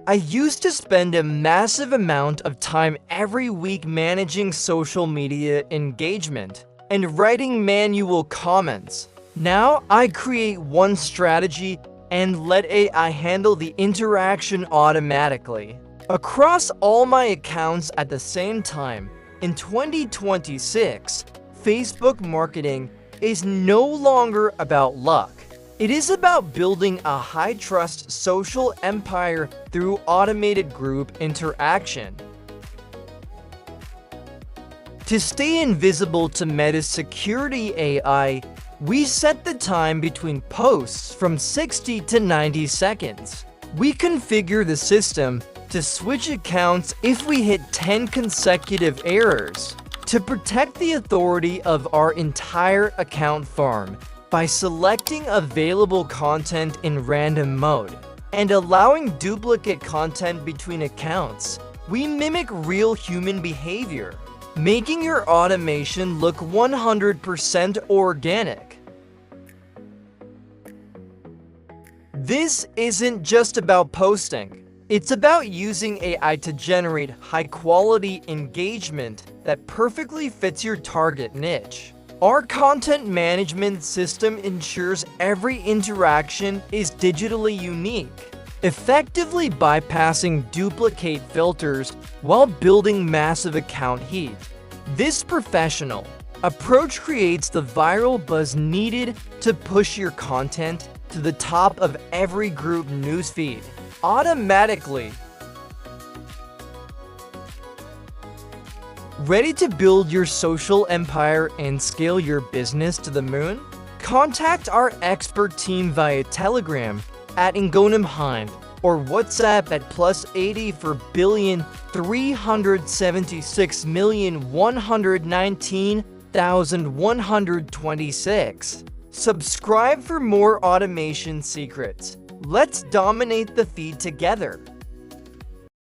I used to spend a massive amount of time every week managing social media engagement and writing manual comments. Now I create one strategy and let AI handle the interaction automatically across all my accounts at the same time. In 2026, Facebook marketing is no longer about luck. It is about building a high-trust social empire through automated group interaction. To stay invisible to Meta's security AI, we set the time between posts from 60 to 90 seconds. We configure the system to switch accounts if we hit 10 consecutive errors, to protect the authority of our entire account farm by selecting available content in random mode and allowing duplicate content between accounts. We mimic real human behavior, making your automation look 100% organic. This isn't just about posting. It's about using AI to generate high-quality engagement that perfectly fits your target niche. Our content management system ensures every interaction is digitally unique, effectively bypassing duplicate filters while building massive account heat. This professional approach creates the viral buzz needed to push your content to the top of every group newsfeed automatically. Ready to build your social empire and scale your business to the moon? Contact our expert team via Telegram at 𝐓𝐞𝐥𝐞𝐸 or WhatsApp at +80 for 1,376,119,126. Subscribe for more automation secrets. Let's dominate the feed together.